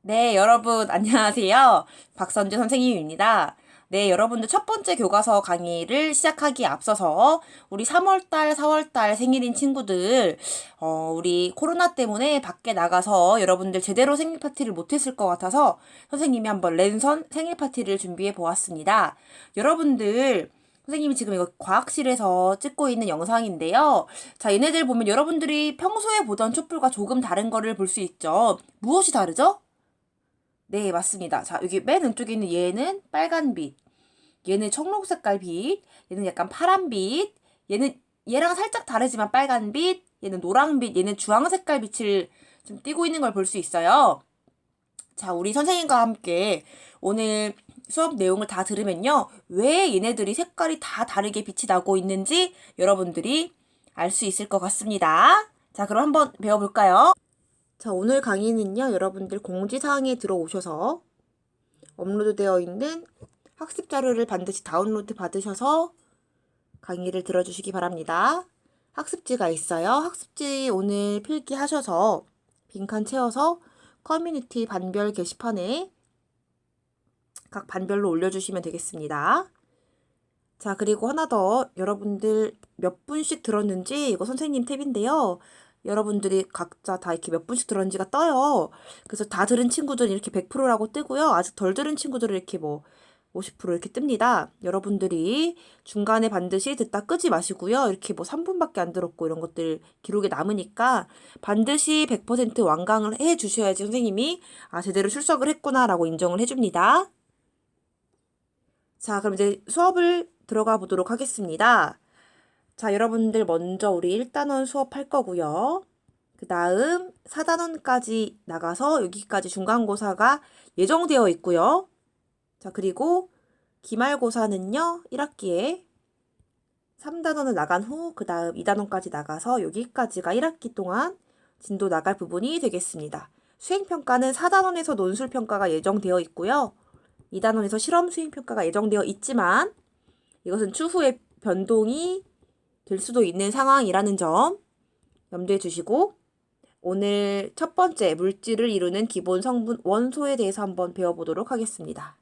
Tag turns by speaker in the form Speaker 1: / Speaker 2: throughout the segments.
Speaker 1: 네, 여러분, 안녕하세요. 박선주 선생님입니다. 네, 여러분들 첫 번째 교과서 강의를 시작하기에 앞서서 우리 3월달, 4월달 생일인 친구들, 우리 코로나 때문에 밖에 나가서 여러분들 제대로 생일 파티를 못했을 것 같아서 선생님이 한번 랜선 생일 파티를 준비해 보았습니다. 여러분들, 선생님이 지금 이거 과학실에서 찍고 있는 영상인데요. 자, 얘네들 보면 여러분들이 평소에 보던 촛불과 조금 다른 거를 볼 수 있죠. 무엇이 다르죠? 네, 맞습니다. 자, 여기 맨 왼쪽에 있는 얘는 빨간 빛, 얘는 청록 색깔 빛, 얘는 약간 파란 빛, 얘는 얘랑 살짝 다르지만 빨간 빛, 얘는 노랑 빛, 얘는 주황 색깔 빛을 좀 띠고 있는 걸 볼 수 있어요. 자, 우리 선생님과 함께 오늘 수업 내용을 다 들으면요. 왜 얘네들이 색깔이 다 다르게 빛이 나고 있는지 여러분들이 알 수 있을 것 같습니다. 자, 그럼 한번 배워볼까요? 자, 오늘 강의는요, 여러분들 공지사항에 들어오셔서 업로드되어 있는 학습 자료를 반드시 다운로드 받으셔서 강의를 들어주시기 바랍니다. 학습지가 있어요. 학습지 오늘 필기하셔서 빈칸 채워서 커뮤니티 반별 게시판에 각 반별로 올려주시면 되겠습니다. 자, 그리고 하나 더 여러분들 몇 분씩 들었는지 이거 선생님 탭인데요. 여러분들이 각자 다 이렇게 몇 분씩 들었는지가 떠요. 그래서 다 들은 친구들은 이렇게 100%라고 뜨고요. 아직 덜 들은 친구들은 이렇게 뭐 50% 이렇게 뜹니다. 여러분들이 중간에 반드시 듣다 끄지 마시고요. 이렇게 뭐 3분밖에 안 들었고 이런 것들 기록에 남으니까 반드시 100% 완강을 해 주셔야지 선생님이 제대로 출석을 했구나라고 인정을 해줍니다. 자, 그럼 이제 수업을 들어가 보도록 하겠습니다. 자, 여러분들 먼저 우리 1단원 수업할 거고요. 그 다음 4단원까지 나가서 여기까지 중간고사가 예정되어 있고요. 자, 그리고 기말고사는요, 1학기에 3단원을 나간 후 그 다음 2단원까지 나가서 여기까지가 1학기 동안 진도 나갈 부분이 되겠습니다. 수행평가는 4단원에서 논술평가가 예정되어 있고요. 2단원에서 실험 수행평가가 예정되어 있지만 이것은 추후에 변동이 될 수도 있는 상황이라는 점 염두에 두시고 오늘 첫 번째 물질을 이루는 기본 성분 원소에 대해서 한번 배워보도록 하겠습니다.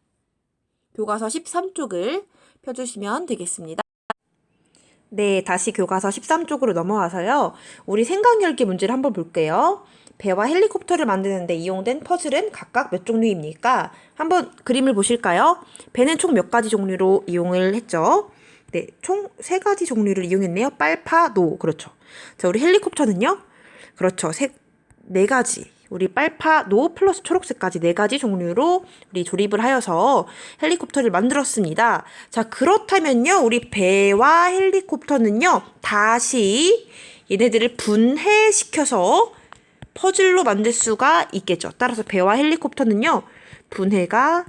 Speaker 1: 교과서 13쪽을 펴주시면 되겠습니다. 네, 다시 교과서 13쪽으로 넘어와서요. 우리 생각열기 문제를 한번 볼게요. 배와 헬리콥터를 만드는데 이용된 퍼즐은 각각 몇 종류입니까? 한번 그림을 보실까요? 배는 총 몇 가지 종류로 이용을 했죠? 네, 총 3가지 종류를 이용했네요. 빨파, 노. 그렇죠. 자, 우리 헬리콥터는요? 그렇죠. 4가지. 우리 빨파, 노 플러스 초록색까지 4가지 종류로 우리 조립을 하여서 헬리콥터를 만들었습니다. 자, 그렇다면요. 우리 배와 헬리콥터는요. 다시 얘네들을 분해시켜서 퍼즐로 만들 수가 있겠죠. 따라서 배와 헬리콥터는요. 분해가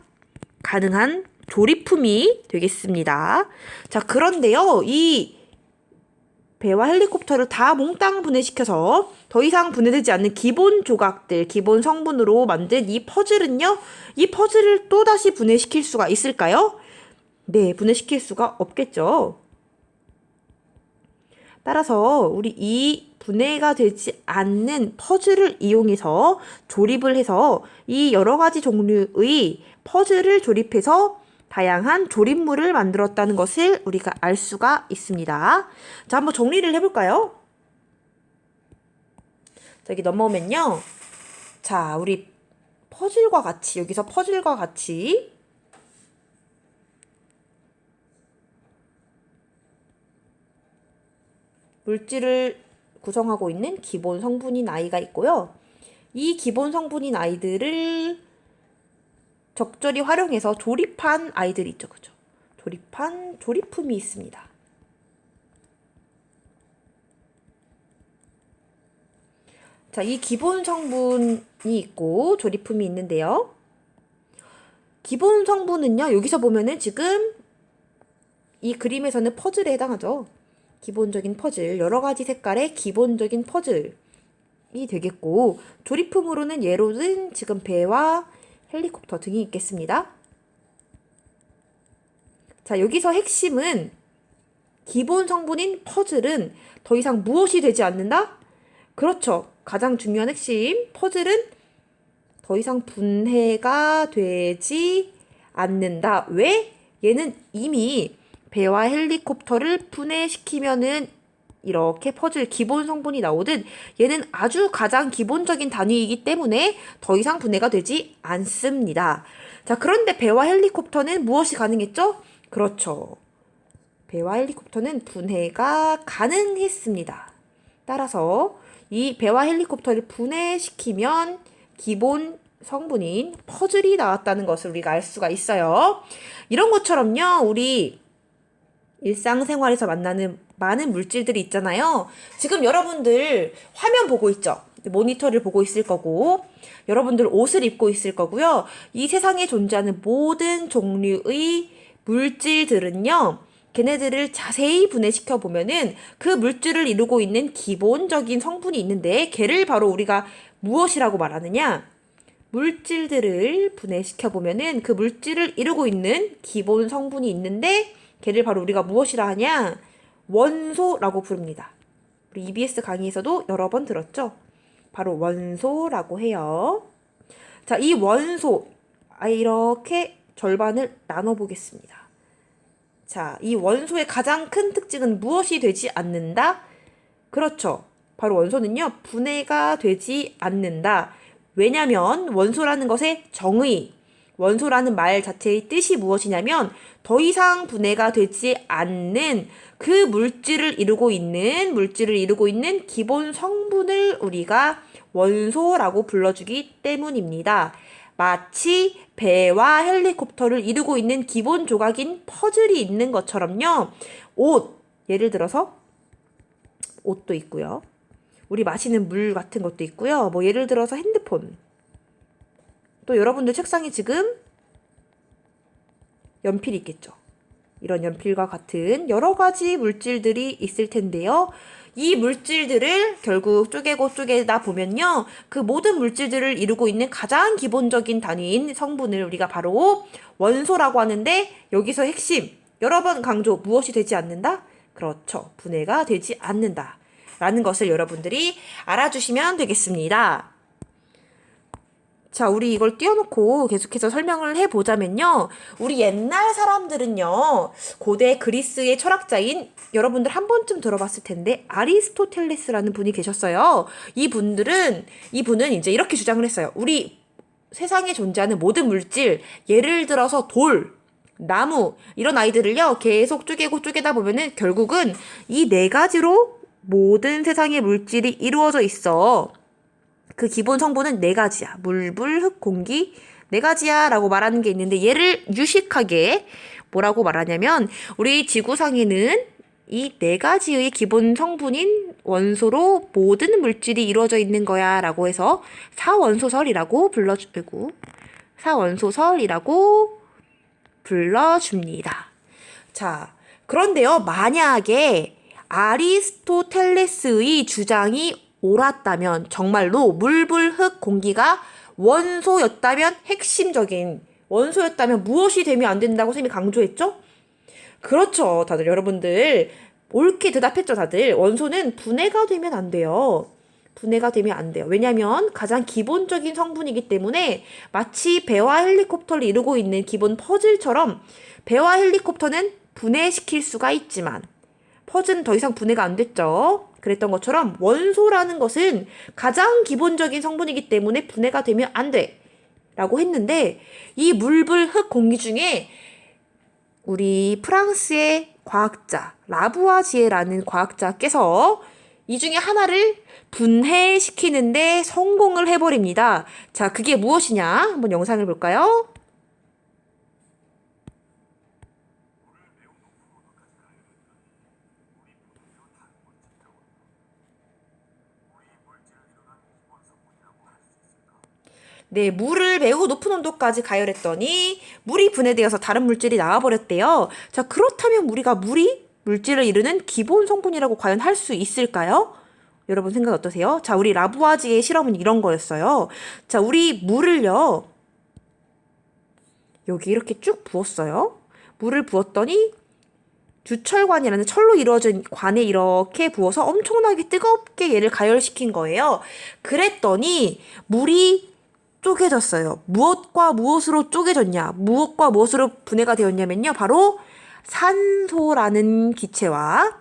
Speaker 1: 가능한 조립품이 되겠습니다. 자, 그런데요. 이 배와 헬리콥터를 다 몽땅 분해시켜서 더 이상 분해되지 않는 기본 조각들, 기본 성분으로 만든 이 퍼즐은요. 이 퍼즐을 또다시 분해시킬 수가 있을까요? 네, 분해시킬 수가 없겠죠. 따라서 우리 이 분해가 되지 않는 퍼즐을 이용해서 조립을 해서 이 여러 가지 종류의 퍼즐을 조립해서 다양한 조립물을 만들었다는 것을 우리가 알 수가 있습니다. 자, 한번 정리를 해볼까요? 자, 여기 넘어오면요. 자, 우리 퍼즐과 같이, 여기서 퍼즐과 같이 물질을 구성하고 있는 기본 성분인 아이가 있고요. 이 기본 성분인 아이들을 적절히 활용해서 조립한 아이들이 있죠. 그죠? 조립한 조립품이 있습니다. 자, 이 기본 성분이 있고 조립품이 있는데요. 기본 성분은요. 여기서 보면은 지금 이 그림에서는 퍼즐에 해당하죠. 기본적인 퍼즐, 여러 가지 색깔의 기본적인 퍼즐이 되겠고 조립품으로는 예로는 지금 배와 헬리콥터 등이 있겠습니다. 자, 여기서 핵심은 기본 성분인 퍼즐은 더 이상 무엇이 되지 않는다? 그렇죠. 가장 중요한 핵심 퍼즐은 더 이상 분해가 되지 않는다. 왜? 얘는 이미 배와 헬리콥터를 분해시키면은 이렇게 퍼즐 기본 성분이 나오듯 얘는 아주 가장 기본적인 단위이기 때문에 더 이상 분해가 되지 않습니다. 자, 그런데 배와 헬리콥터는 무엇이 가능했죠? 그렇죠. 배와 헬리콥터는 분해가 가능했습니다. 따라서 이 배와 헬리콥터를 분해시키면 기본 성분인 퍼즐이 나왔다는 것을 우리가 알 수가 있어요. 이런 것처럼요, 우리 일상생활에서 만나는 많은 물질들이 있잖아요. 지금 여러분들 화면 보고 있죠? 모니터를 보고 있을 거고, 여러분들 옷을 입고 있을 거고요. 이 세상에 존재하는 모든 종류의 물질들은요, 걔네들을 자세히 분해시켜 보면은 그 물질을 이루고 있는 기본적인 성분이 있는데, 걔를 바로 우리가 무엇이라고 말하느냐? 물질들을 분해시켜 보면은 그 물질을 이루고 있는 기본 성분이 있는데, 걔를 바로 우리가 무엇이라 하냐? 원소라고 부릅니다. 우리 EBS 강의에서도 여러 번 들었죠? 바로 원소라고 해요. 자, 이 원소, 이렇게 절반을 나눠보겠습니다. 자, 이 원소의 가장 큰 특징은 무엇이 되지 않는다? 그렇죠. 바로 원소는요, 분해가 되지 않는다. 왜냐면 원소라는 것의 정의, 원소라는 말 자체의 뜻이 무엇이냐면 더 이상 분해가 되지 않는 그 물질을 이루고 있는 기본 성분을 우리가 원소라고 불러주기 때문입니다. 마치 배와 헬리콥터를 이루고 있는 기본 조각인 퍼즐이 있는 것처럼요. 예를 들어서 옷도 있고요. 우리 마시는 물 같은 것도 있고요. 뭐 예를 들어서 핸드폰. 또 여러분들 책상에 지금 연필이 있겠죠. 이런 연필과 같은 여러 가지 물질들이 있을 텐데요. 이 물질들을 결국 쪼개다 보면요. 그 모든 물질들을 이루고 있는 가장 기본적인 단위인 성분을 우리가 바로 원소라고 하는데, 여기서 핵심, 여러 번 강조, 무엇이 되지 않는다? 그렇죠. 분해가 되지 않는다. 라는 것을 여러분들이 알아주시면 되겠습니다. 자, 우리 이걸 띄워놓고 계속해서 설명을 해보자면요. 우리 옛날 사람들은요, 고대 그리스의 철학자인, 여러분들 한 번쯤 들어봤을 텐데, 아리스토텔레스라는 분이 계셨어요. 이분은 이제 이렇게 주장을 했어요. 우리 세상에 존재하는 모든 물질, 예를 들어서 돌, 나무, 이런 아이들을요, 계속 쪼개다 보면은 결국은 이 네 가지로 모든 세상의 물질이 이루어져 있어. 그 기본 성분은 네 가지야. 물, 불, 흙, 공기 네 가지야 라고 말하는 게 있는데, 얘를 유식하게 뭐라고 말하냐면 우리 지구상에는 이 네 가지의 기본 성분인 원소로 모든 물질이 이루어져 있는 거야 라고 해서 사원소설이라고 불러줍니다. 자, 그런데요, 만약에 아리스토텔레스의 주장이 옳았다면, 정말로 물, 불, 흙, 공기가 원소였다면, 핵심적인 원소였다면 무엇이 되면 안 된다고 쌤이 강조했죠? 그렇죠. 다들 여러분들 옳게 대답했죠. 다들 원소는 분해가 되면 안 돼요. 왜냐면 가장 기본적인 성분이기 때문에, 마치 배와 헬리콥터를 이루고 있는 기본 퍼즐처럼 배와 헬리콥터는 분해시킬 수가 있지만 퍼즐은 더 이상 분해가 안 됐죠. 그랬던 것처럼 원소라는 것은 가장 기본적인 성분이기 때문에 분해가 되면 안 돼 라고 했는데, 이 물, 불, 흙, 공기 중에 우리 프랑스의 과학자 라부아지에라는 과학자께서 이 중에 하나를 분해시키는데 성공을 해버립니다. 자, 그게 무엇이냐? 한번 영상을 볼까요? 네, 물을 매우 높은 온도까지 가열했더니 물이 분해되어서 다른 물질이 나와버렸대요. 자, 그렇다면 우리가 물이 물질을 이루는 기본 성분이라고 과연 할 수 있을까요? 여러분 생각 어떠세요? 자, 우리 라부아지의 실험은 이런 거였어요. 자, 우리 물을요, 여기 이렇게 쭉 부었어요. 물을 부었더니 주철관이라는 철로 이루어진 관에 이렇게 부어서 엄청나게 뜨겁게 얘를 가열시킨 거예요. 그랬더니 물이 쪼개졌어요. 무엇과 무엇으로 쪼개졌냐? 무엇과 무엇으로 분해가 되었냐면요. 바로 산소라는 기체와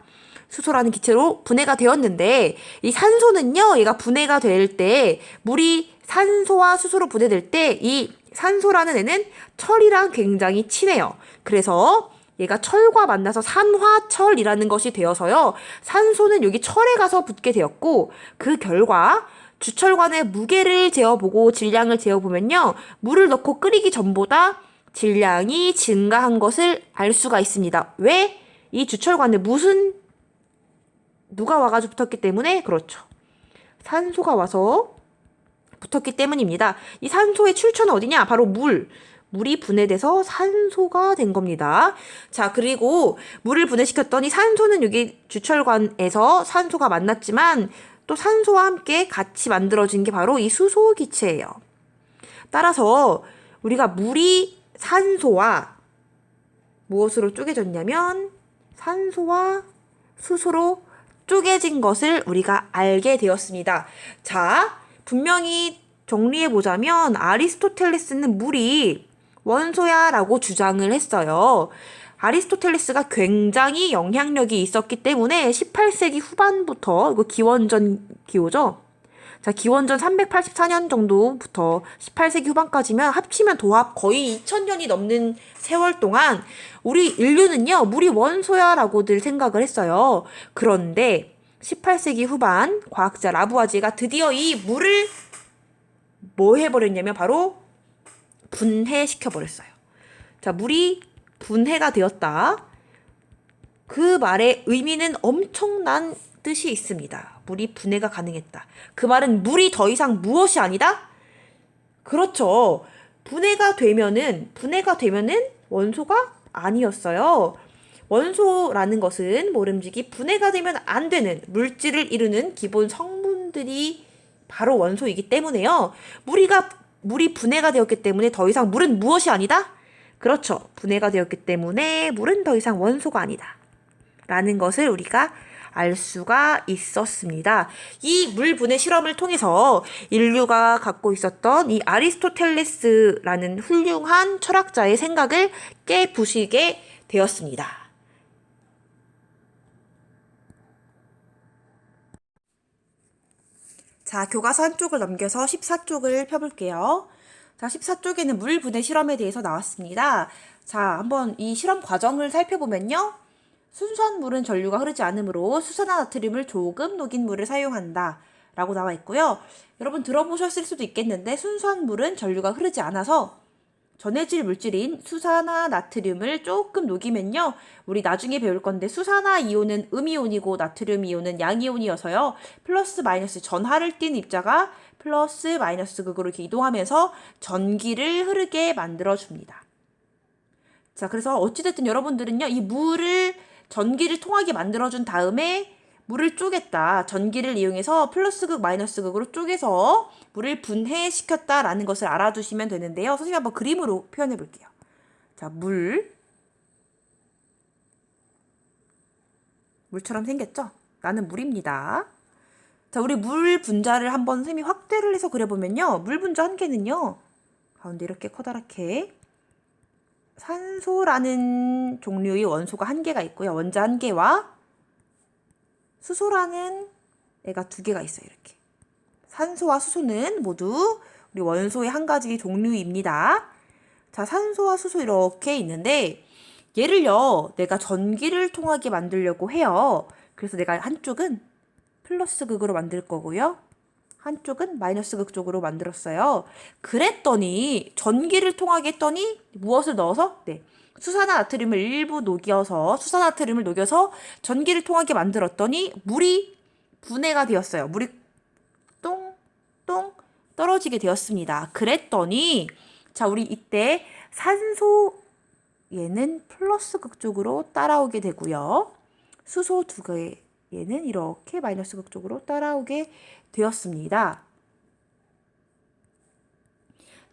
Speaker 1: 수소라는 기체로 분해가 되었는데, 이 산소는요, 얘가 분해가 될 때, 물이 산소와 수소로 분해될 때, 이 산소라는 애는 철이랑 굉장히 친해요. 그래서 얘가 철과 만나서 산화철이라는 것이 되어서요, 산소는 여기 철에 가서 붙게 되었고, 그 결과 주철관의 무게를 재어보고 질량을 재어보면요, 물을 넣고 끓이기 전보다 질량이 증가한 것을 알 수가 있습니다. 왜? 이 주철관에 누가 와가지고 붙었기 때문에? 그렇죠. 산소가 와서 붙었기 때문입니다. 이 산소의 출처는 어디냐? 바로 물이 분해돼서 산소가 된 겁니다. 자, 그리고 물을 분해시켰더니 산소는 여기 주철관에서 산소가 만났지만 또 산소와 함께 같이 만들어진 게 바로 이 수소 기체예요. 따라서 우리가 물이 산소와 무엇으로 쪼개졌냐면 산소와 수소로 쪼개진 것을 우리가 알게 되었습니다. 자, 분명히 정리해보자면 아리스토텔레스는 물이 원소야 라고 주장을 했어요. 아리스토텔레스가 굉장히 영향력이 있었기 때문에 18세기 후반부터, 이거 기원전 기호죠? 자, 기원전 384년 정도부터 18세기 후반까지면 합치면 도합 거의 2000년이 넘는 세월 동안 우리 인류는요, 물이 원소야 라고들 생각을 했어요. 그런데 18세기 후반 과학자 라부아제가 드디어 이 물을 뭐 해버렸냐면 바로 분해시켜버렸어요. 자, 물이 분해가 되었다. 그 말의 의미는 엄청난 뜻이 있습니다. 물이 분해가 가능했다. 그 말은 물이 더 이상 무엇이 아니다? 그렇죠. 분해가 되면은 원소가 아니었어요. 원소라는 것은 모름지기 분해가 되면 안 되는 물질을 이루는 기본 성분들이 바로 원소이기 때문에요. 물이 분해가 되었기 때문에 더 이상 물은 무엇이 아니다? 그렇죠. 분해가 되었기 때문에 물은 더 이상 원소가 아니다. 라는 것을 우리가 알 수가 있었습니다. 이 물 분해 실험을 통해서 인류가 갖고 있었던 이 아리스토텔레스라는 훌륭한 철학자의 생각을 깨부시게 되었습니다. 자, 교과서 한쪽을 넘겨서 14쪽을 펴볼게요. 자, 14쪽에는 물 분해 실험에 대해서 나왔습니다. 자, 한번 이 실험 과정을 살펴보면요. 순수한 물은 전류가 흐르지 않으므로 수산화 나트륨을 조금 녹인 물을 사용한다 라고 나와 있고요. 여러분 들어보셨을 수도 있겠는데 순수한 물은 전류가 흐르지 않아서 전해질 물질인 수산화 나트륨을 조금 녹이면요. 우리 나중에 배울 건데 수산화 이온은 음이온이고 나트륨 이온은 양이온이어서요. 플러스 마이너스 전하를 띤 입자가 플러스 마이너스 극으로 이렇게 이동하면서 전기를 흐르게 만들어줍니다. 자, 그래서 어찌됐든 여러분들은요. 이 물을 전기를 통하게 만들어준 다음에 물을 쪼갰다. 전기를 이용해서 플러스 극, 마이너스 극으로 쪼개서 물을 분해시켰다라는 것을 알아두시면 되는데요. 선생님이 한번 그림으로 표현해 볼게요. 자, 물처럼 생겼죠? 나는 물입니다. 자, 우리 물 분자를 한번 선생님이 확대를 해서 그려보면요. 물 분자 한 개는요. 가운데 이렇게 커다랗게 산소라는 종류의 원소가 한 개가 있고요. 원자 한 개와 수소라는 애가 두 개가 있어요. 이렇게. 산소와 수소는 모두 우리 원소의 한 가지 종류입니다. 자, 산소와 수소 이렇게 있는데 얘를요. 내가 전기를 통하게 만들려고 해요. 그래서 내가 한쪽은 플러스 극으로 만들 거고요. 한쪽은 마이너스 극 쪽으로 만들었어요. 그랬더니 전기를 통하게 했더니 무엇을 넣어서? 네. 수산화나트륨을 일부 녹여서 전기를 통하게 만들었더니 물이 분해가 되었어요. 물이 똥똥 떨어지게 되었습니다. 그랬더니 자, 우리 이때 산소 얘는 플러스 극 쪽으로 따라오게 되고요. 수소 두 개는 이렇게 마이너스 극 쪽으로 따라오게 되었습니다.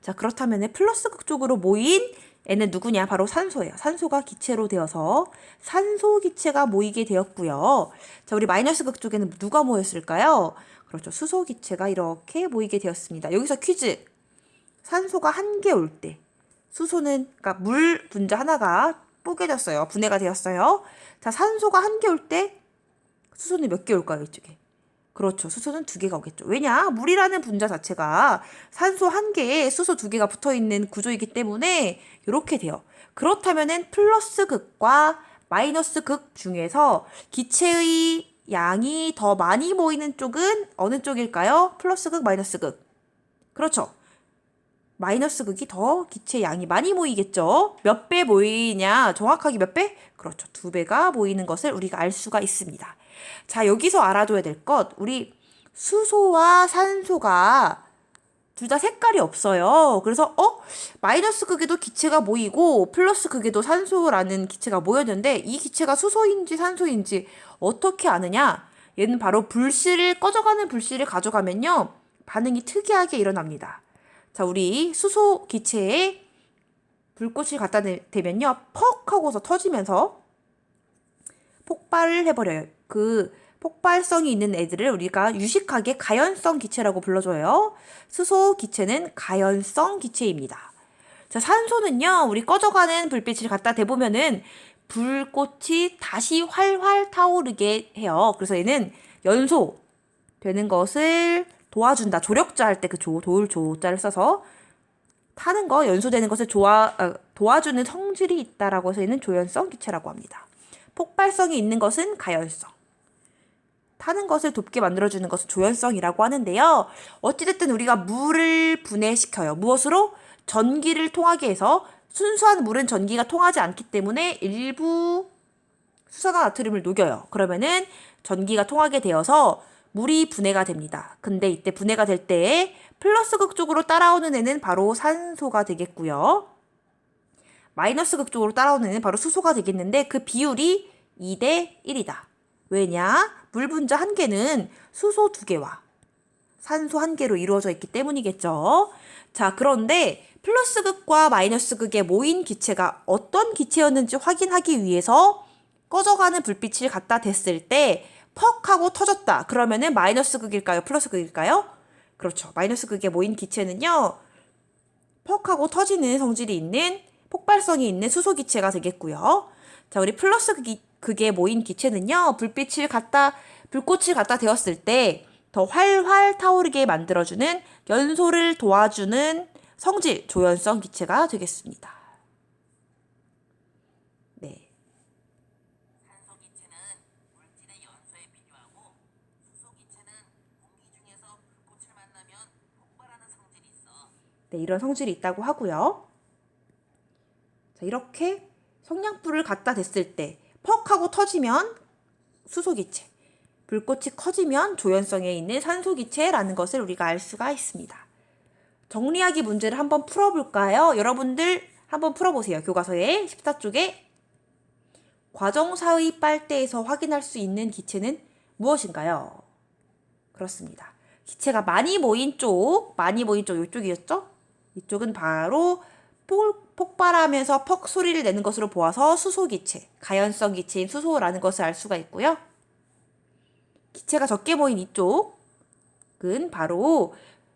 Speaker 1: 자, 그렇다면 플러스 극 쪽으로 모인 애는 누구냐? 바로 산소예요. 산소가 기체로 되어서 산소 기체가 모이게 되었고요. 자, 우리 마이너스 극 쪽에는 누가 모였을까요? 그렇죠. 수소 기체가 이렇게 모이게 되었습니다. 여기서 퀴즈. 산소가 1개 올 때, 수소는, 그러니까 물 분자 하나가 뽀개졌어요. 분해가 되었어요. 자, 산소가 1개 올 때, 수소는 몇 개 올까요, 이쪽에? 그렇죠. 수소는 2개가 오겠죠. 왜냐? 물이라는 분자 자체가 산소 1개에 수소 2개가 붙어 있는 구조이기 때문에 이렇게 돼요. 그렇다면은 플러스 극과 마이너스 극 중에서 기체의 양이 더 많이 모이는 쪽은 어느 쪽일까요? 플러스 극, 마이너스 극. 그렇죠. 마이너스 극이 더 기체 양이 많이 모이겠죠. 몇 배 모이냐? 정확하게 몇 배? 그렇죠. 2배가 모이는 것을 우리가 알 수가 있습니다. 자, 여기서 알아둬야 될 것, 우리 수소와 산소가 둘 다 색깔이 없어요. 그래서 마이너스 극에도 기체가 모이고 플러스 극에도 산소라는 기체가 모였는데 이 기체가 수소인지 산소인지 어떻게 아느냐? 얘는 바로 꺼져가는 불씨를 가져가면요, 반응이 특이하게 일어납니다. 자, 우리 수소 기체에 불꽃이 갖다 대면요, 퍽 하고서 터지면서 폭발을 해버려요. 그 폭발성이 있는 애들을 우리가 유식하게 가연성 기체라고 불러줘요. 수소 기체는 가연성 기체입니다. 자, 산소는요, 우리 꺼져가는 불빛을 갖다 대보면은 불꽃이 다시 활활 타오르게 해요. 그래서 얘는 연소 되는 것을 도와준다. 조력자 할 때 그 도울 조자를 써서 타는 거, 연소되는 것을 도와주는 성질이 있다라고 해서 얘는 조연성 기체라고 합니다. 폭발성이 있는 것은 가연성, 타는 것을 돕게 만들어주는 것은 조연성이라고 하는데요. 어찌됐든 우리가 물을 분해시켜요. 무엇으로? 전기를 통하게 해서, 순수한 물은 전기가 통하지 않기 때문에 일부 수산화 나트륨을 녹여요. 그러면은 전기가 통하게 되어서 물이 분해가 됩니다. 근데 이때 분해가 될 때 플러스 극 쪽으로 따라오는 애는 바로 산소가 되겠고요. 마이너스 극 쪽으로 따라오는 애는 바로 수소가 되겠는데 그 비율이 2대 1이다. 왜냐? 물 분자 1개는 수소 2개와 산소 1개로 이루어져 있기 때문이겠죠. 자, 그런데 플러스 극과 마이너스 극에 모인 기체가 어떤 기체였는지 확인하기 위해서 꺼져가는 불빛을 갖다 댔을 때 퍽 하고 터졌다. 그러면은 마이너스 극일까요? 플러스 극일까요? 그렇죠. 마이너스 극에 모인 기체는요, 퍽 하고 터지는 성질이 있는, 폭발성이 있는 수소 기체가 되겠고요. 자, 우리 플러스 극에 모인 기체는요, 불꽃을 갖다 대었을 때 더 활활 타오르게 만들어주는, 연소를 도와주는 성질, 조연성 기체가 되겠습니다. 네.
Speaker 2: 산소 기체는 물질의 연소에 필요하고 수소 기체는 공기 중에서 불꽃을 만나면 폭발하는 성질이 있어.
Speaker 1: 네, 이런 성질이 있다고 하고요. 자, 이렇게 성냥불을 갖다 댔을 때 퍽 하고 터지면 수소기체, 불꽃이 커지면 조연성에 있는 산소기체라는 것을 우리가 알 수가 있습니다. 정리하기 문제를 한번 풀어볼까요? 여러분들 한번 풀어보세요. 교과서의 14쪽에 과정사의 빨대에서 확인할 수 있는 기체는 무엇인가요? 그렇습니다. 기체가 많이 모인 쪽 이쪽이었죠? 이쪽은 바로 폭발하면서 퍽 소리를 내는 것으로 보아서 수소기체, 가연성 기체인 수소라는 것을 알 수가 있고요. 기체가 적게 모인 이쪽은 바로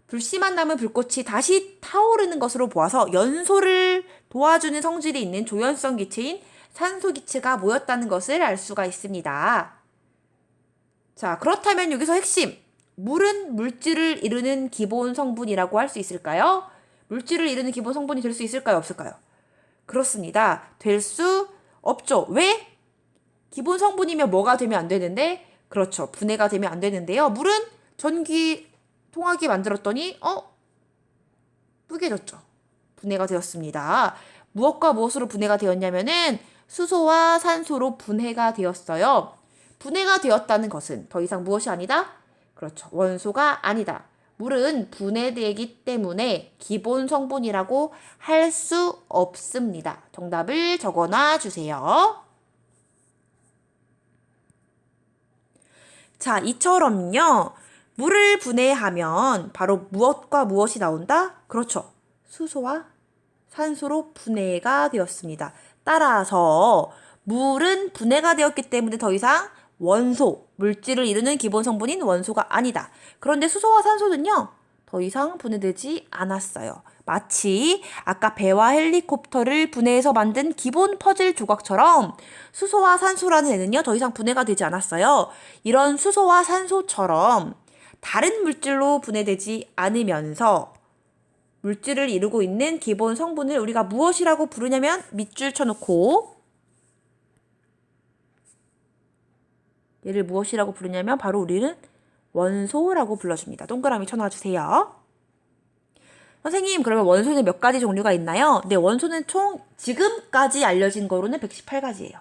Speaker 1: 불씨만 나면 불꽃이 다시 타오르는 것으로 보아서 연소를 도와주는 성질이 있는 조연성 기체인 산소 기체가 모였다는 것을 알 수가 있습니다. 자, 그렇다면 여기서 핵심, 물은 물질을 이루는 기본 성분이라고 할 수 있을까요? 물질을 이루는 기본 성분이 될 수 있을까요? 없을까요? 그렇습니다. 될 수 없죠. 왜? 기본 성분이면 뭐가 되면 안 되는데? 그렇죠. 분해가 되면 안 되는데요. 물은 전기 통하게 만들었더니 뿌개졌죠. 분해가 되었습니다. 무엇과 무엇으로 분해가 되었냐면은 수소와 산소로 분해가 되었어요. 분해가 되었다는 것은 더 이상 무엇이 아니다? 그렇죠. 원소가 아니다. 물은 분해되기 때문에 기본 성분이라고 할 수 없습니다. 정답을 적어놔 주세요. 자, 이처럼요. 물을 분해하면 바로 무엇과 무엇이 나온다? 그렇죠. 수소와 산소로 분해가 되었습니다. 따라서 물은 분해가 되었기 때문에 더 이상 원소, 물질을 이루는 기본 성분인 원소가 아니다. 그런데 수소와 산소는요, 더 이상 분해되지 않았어요. 마치 아까 배와 헬리콥터를 분해해서 만든 기본 퍼즐 조각처럼 수소와 산소라는 애는요, 더 이상 분해가 되지 않았어요. 이런 수소와 산소처럼 다른 물질로 분해되지 않으면서 물질을 이루고 있는 기본 성분을 우리가 무엇이라고 부르냐면 밑줄 쳐놓고 얘를 무엇이라고 부르냐면 바로 우리는 원소라고 불러줍니다. 동그라미 쳐놔주세요. 선생님, 그러면 원소는 몇 가지 종류가 있나요? 네, 원소는 총 지금까지 알려진 거로는 118가지예요.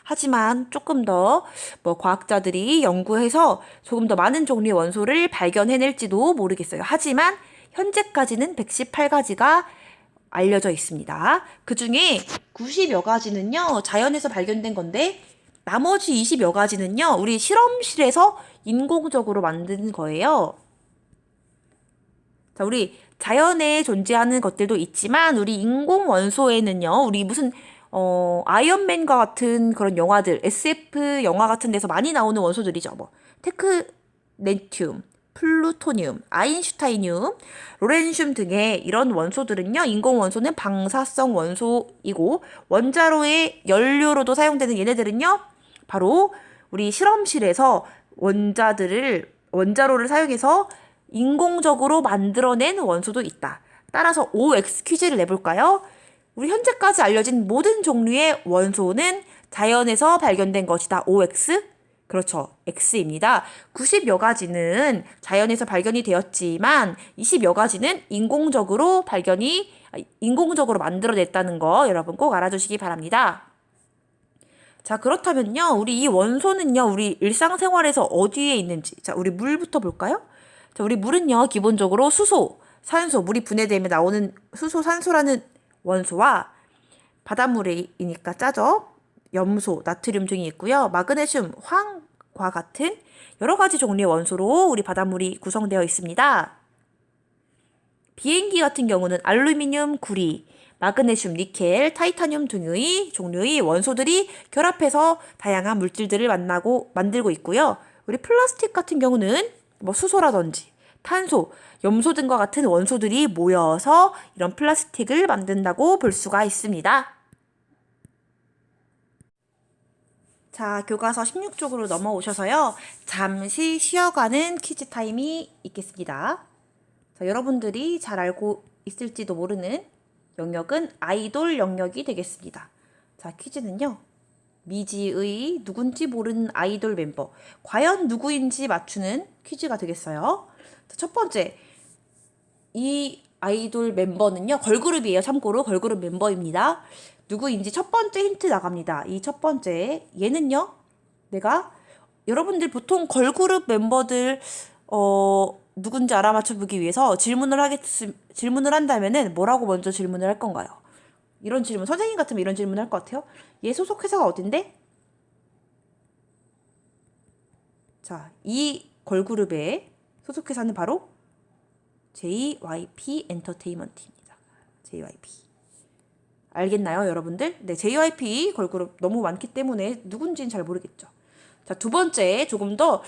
Speaker 1: 하지만 조금 더 과학자들이 연구해서 조금 더 많은 종류의 원소를 발견해낼지도 모르겠어요. 하지만 현재까지는 118가지가 알려져 있습니다. 그 중에 90여 가지는요, 자연에서 발견된 건데 나머지 20여 가지는요, 우리 실험실에서 인공적으로 만든 거예요. 자, 우리 자연에 존재하는 것들도 있지만 우리 인공 원소에는요, 우리 무슨 아이언맨과 같은 그런 영화들, SF 영화 같은 데서 많이 나오는 원소들이죠. 테크네튬, 플루토늄, 아인슈타인륨, 로렌슘 등의 이런 원소들은요, 인공 원소는 방사성 원소이고 원자로의 연료로도 사용되는 얘네들은요, 바로 우리 실험실에서 원자로를 사용해서 인공적으로 만들어낸 원소도 있다. 따라서 OX 퀴즈를 내볼까요? 우리 현재까지 알려진 모든 종류의 원소는 자연에서 발견된 것이다. OX? 그렇죠. X입니다. 90여 가지는 자연에서 발견이 되었지만 20여 가지는 인공적으로 만들어냈다는 거 여러분 꼭 알아두시기 바랍니다. 자, 그렇다면요, 우리 이 원소는요, 우리 일상생활에서 어디에 있는지. 자, 우리 물부터 볼까요? 자, 우리 물은요, 기본적으로 수소, 산소, 물이 분해되면 나오는 수소, 산소라는 원소와 바닷물이니까 짜죠. 염소, 나트륨 등이 있고요. 마그네슘, 황과 같은 여러 가지 종류의 원소로 우리 바닷물이 구성되어 있습니다. 비행기 같은 경우는 알루미늄, 구리, 마그네슘, 니켈, 타이타늄 등의 종류의 원소들이 결합해서 다양한 물질들을 만들고 있고요. 우리 플라스틱 같은 경우는 수소라든지 탄소, 염소 등과 같은 원소들이 모여서 이런 플라스틱을 만든다고 볼 수가 있습니다. 자, 교과서 16쪽으로 넘어오셔서요. 잠시 쉬어가는 퀴즈 타임이 있겠습니다. 자, 여러분들이 잘 알고 있을지도 모르는 영역은 아이돌 영역이 되겠습니다. 자, 퀴즈는요. 미지의 누군지 모르는 아이돌 멤버. 과연 누구인지 맞추는 퀴즈가 되겠어요. 자, 첫 번째. 이 아이돌 멤버는요. 걸그룹이에요. 참고로 걸그룹 멤버입니다. 누구인지 첫 번째 힌트 나갑니다. 이 첫 번째. 얘는요. 여러분들 보통 걸그룹 멤버들 누군지 알아맞혀보기 위해서 질문을 한다면은 뭐라고 먼저 질문을 할 건가요? 이런 질문, 선생님 같으면 이런 질문 할 것 같아요. 얘 소속 회사가 어딘데? 자, 이 걸그룹의 소속 회사는 바로 JYP 엔터테인먼트입니다. JYP. 알겠나요, 여러분들? 네, JYP 걸그룹 너무 많기 때문에 누군지는 잘 모르겠죠. 자, 두 번째, 조금 더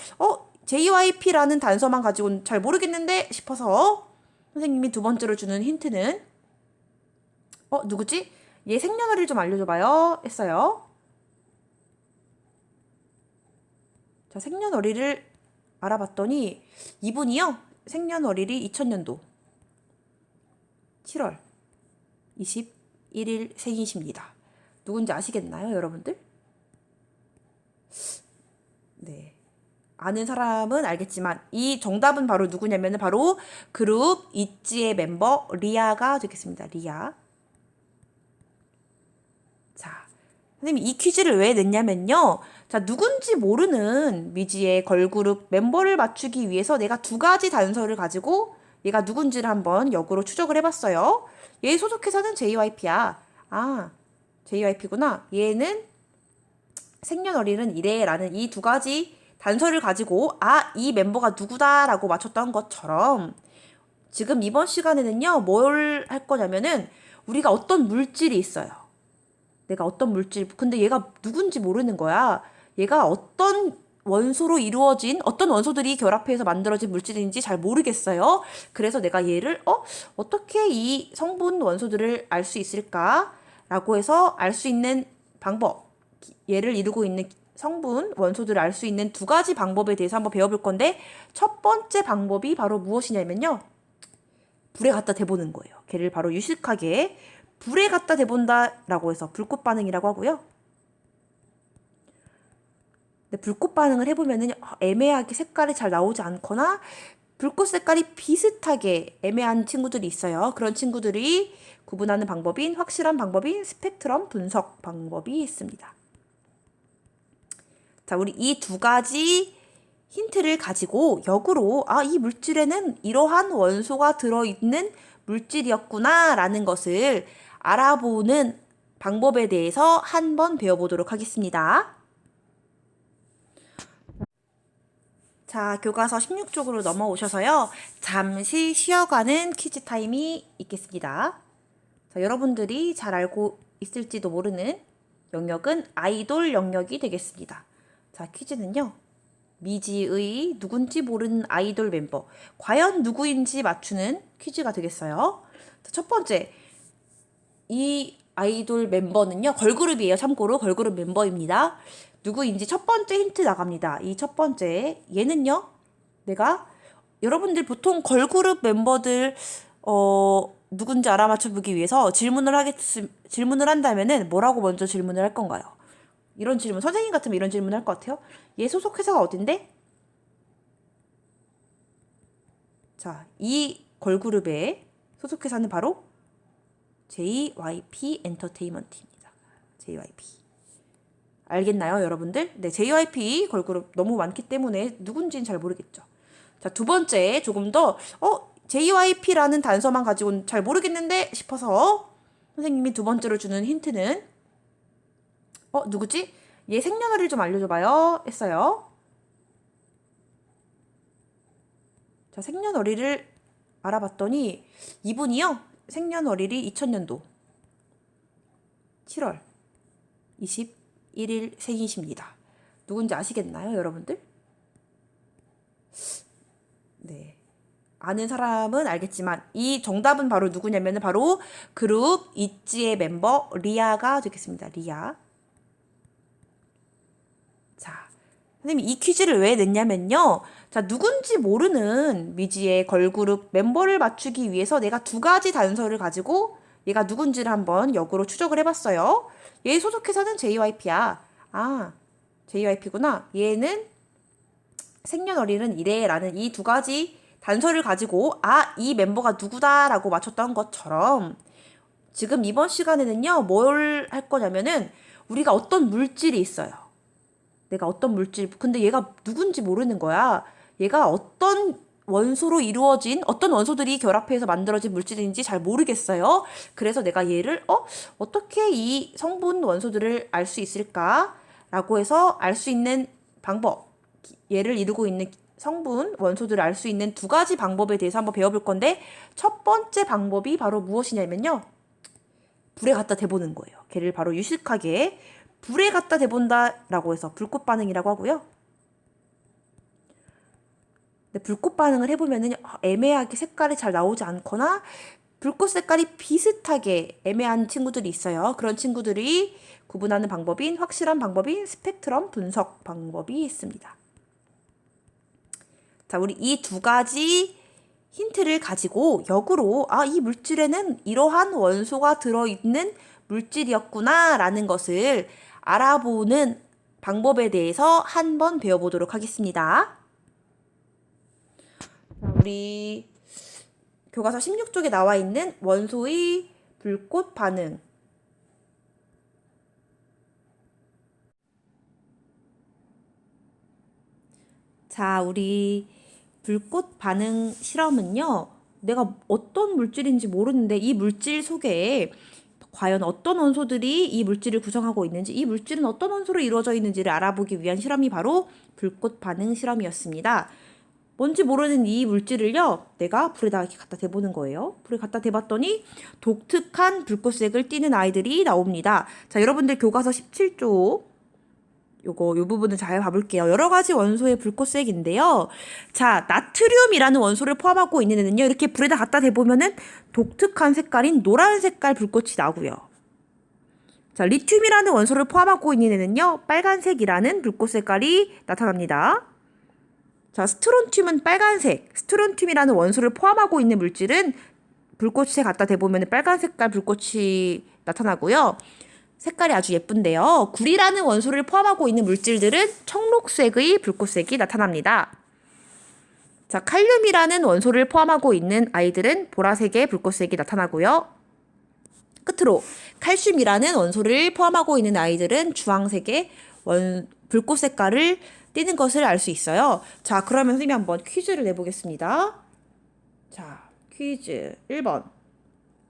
Speaker 1: JYP라는 단서만 가지고는 잘 모르겠는데 싶어서 선생님이 두 번째로 주는 힌트는 누구지? 얘 생년월일 좀 알려줘봐요 했어요. 자, 생년월일을 알아봤더니 이분이요. 생년월일이 2000년도 7월 21일 생이십니다. 누군지 아시겠나요, 여러분들? 네. 아는 사람은 알겠지만 이 정답은 바로 누구냐면 바로 그룹 있지의 멤버 리아가 되겠습니다. 리아. 자, 선생님이 이 퀴즈를 왜 냈냐면요. 자, 누군지 모르는 미지의 걸그룹 멤버를 맞추기 위해서 내가 두 가지 단서를 가지고 얘가 누군지를 한번 역으로 추적을 해봤어요. 얘 소속 회사는 JYP야. 아, JYP구나. 얘는 생년월일은 이래라는 이 두 가지 단서를 가지고 이 멤버가 누구다라고 맞췄던 것처럼 지금 이번 시간에는요. 뭘 할 거냐면은 우리가 어떤 물질이 있어요. 내가 어떤 물질, 근데 얘가 누군지 모르는 거야. 얘가 어떤 원소로 이루어진 어떤 원소들이 결합해서 만들어진 물질인지 잘 모르겠어요. 그래서 내가 얘를 어떻게 이 성분 원소들을 알 수 있을까? 라고 해서 알 수 있는 방법, 얘를 이루고 있는 성분 원소들을 알 수 있는 두 가지 방법에 대해서 한번 배워볼 건데, 첫 번째 방법이 바로 무엇이냐면요, 불에 갖다 대보는 거예요. 걔를 바로 유식하게 불에 갖다 대본다라고 해서 불꽃 반응이라고 하고요. 근데 불꽃 반응을 해보면은 애매하게 색깔이 잘 나오지 않거나 불꽃 색깔이 비슷하게 애매한 친구들이 있어요. 그런 친구들이 구분하는 방법인, 확실한 방법인 스펙트럼 분석 방법이 있습니다. 자, 우리 이 두 가지 힌트를 가지고 역으로 이 물질에는 이러한 원소가 들어있는 물질이었구나 라는 것을 알아보는 방법에 대해서 한번 배워보도록 하겠습니다. 자, 교과서 16쪽으로 넘어오셔서요, 잠시 쉬어가는 퀴즈 타임이 있겠습니다. 자, 여러분들이 잘 알고 있을지도 모르는 영역은 아이돌 영역이 되겠습니다. 자, 퀴즈는요, 미지의 누군지 모르는 아이돌 멤버, 과연 누구인지 맞추는 퀴즈가 되겠어요. 자, 첫 번째, 이 아이돌 멤버는요, 걸그룹이에요. 참고로 걸그룹 멤버입니다. 누구인지 첫 번째 힌트 나갑니다. 이 첫 번째, 얘는요, 내가 여러분들 보통 걸그룹 멤버들 누군지 알아맞혀보기 위해서 질문을 한다면은 뭐라고 먼저 질문을 할 건가요? 이런 질문, 선생님 같으면 이런 질문 할 것 같아요. 얘 소속 회사가 어딘데? 자, 이 걸그룹의 소속 회사는 바로 JYP 엔터테인먼트입니다. JYP. 알겠나요, 여러분들? 네, JYP 걸그룹 너무 많기 때문에 누군지는 잘 모르겠죠. 자, 두 번째, 조금 더 JYP라는 단서만 가지고는 잘 모르겠는데 싶어서 선생님이 두 번째로 주는 힌트는 누구지? 얘 생년월일 좀 알려줘봐요 했어요. 자, 생년월일을 알아봤더니 이분이요, 생년월일이 2000년도 7월 21일 생이십니다. 누군지 아시겠나요, 여러분들? 네. 아는 사람은 알겠지만 이 정답은 바로 누구냐면 바로 그룹 있지의 멤버 리아가 되겠습니다. 리아. 자, 선생님이 이 퀴즈를 왜 냈냐면요, 자, 누군지 모르는 미지의 걸그룹 멤버를 맞추기 위해서 내가 두 가지 단서를 가지고 얘가 누군지를 한번 역으로 추적을 해봤어요. 얘 소속회사는 JYP야. 아, JYP구나. 얘는 생년월일은 이래라는 이 두 가지 단서를 가지고 이 멤버가 누구다라고 맞췄던 것처럼 지금 이번 시간에는요, 뭘 할 거냐면은 우리가 어떤 물질이 있어요. 내가 어떤 물질, 근데 얘가 누군지 모르는 거야. 얘가 어떤 원소로 이루어진, 어떤 원소들이 결합해서 만들어진 물질인지 잘 모르겠어요. 그래서 내가 얘를 어떻게 이 성분 원소들을 알 수 있을까? 라고 해서 알 수 있는 방법, 얘를 이루고 있는 성분 원소들을 알 수 있는 두 가지 방법에 대해서 한번 배워볼 건데, 첫 번째 방법이 바로 무엇이냐면요, 불에 갖다 대보는 거예요. 걔를 바로 유식하게 불에 갖다 대본다라고 해서 불꽃 반응이라고 하고요. 근데 불꽃 반응을 해보면은 애매하게 색깔이 잘 나오지 않거나 불꽃 색깔이 비슷하게 애매한 친구들이 있어요. 그런 친구들이 구분하는 방법인, 확실한 방법인 스펙트럼 분석 방법이 있습니다. 자, 우리 이 두 가지 힌트를 가지고 역으로 이 물질에는 이러한 원소가 들어있는 물질이었구나 라는 것을 알아보는 방법에 대해서 한번 배워보도록 하겠습니다. 자, 우리 교과서 16쪽에 나와 있는 원소의 불꽃 반응. 자, 우리 불꽃 반응 실험은요, 내가 어떤 물질인지 모르는데 이 물질 속에 과연 어떤 원소들이 이 물질을 구성하고 있는지, 이 물질은 어떤 원소로 이루어져 있는지를 알아보기 위한 실험이 바로 불꽃 반응 실험이었습니다. 뭔지 모르는 이 물질을요, 내가 불에다 이렇게 갖다 대보는 거예요. 불에 갖다 대봤더니 독특한 불꽃색을 띠는 아이들이 나옵니다. 자, 여러분들 교과서 17쪽 요 부분을 잘 봐볼게요. 여러 가지 원소의 불꽃색인데요. 자, 나트륨이라는 원소를 포함하고 있는 애는요. 이렇게 불에다 갖다 대보면은 독특한 색깔인 노란 색깔 불꽃이 나고요. 자, 리튬이라는 원소를 포함하고 있는 애는요. 빨간색이라는 불꽃 색깔이 나타납니다. 자, 스트론튬은 빨간색. 스트론튬이라는 원소를 포함하고 있는 물질은 불꽃에 갖다 대보면 빨간 색깔 불꽃이 나타나고요. 색깔이 아주 예쁜데요. 구리라는 원소를 포함하고 있는 물질들은 청록색의 불꽃색이 나타납니다. 자, 칼륨이라는 원소를 포함하고 있는 아이들은 보라색의 불꽃색이 나타나고요. 끝으로 칼슘이라는 원소를 포함하고 있는 아이들은 주황색의 불꽃 색깔을 띠는 것을 알 수 있어요. 자, 그러면 선생님이 한번 퀴즈를 내보겠습니다. 자, 퀴즈 1번.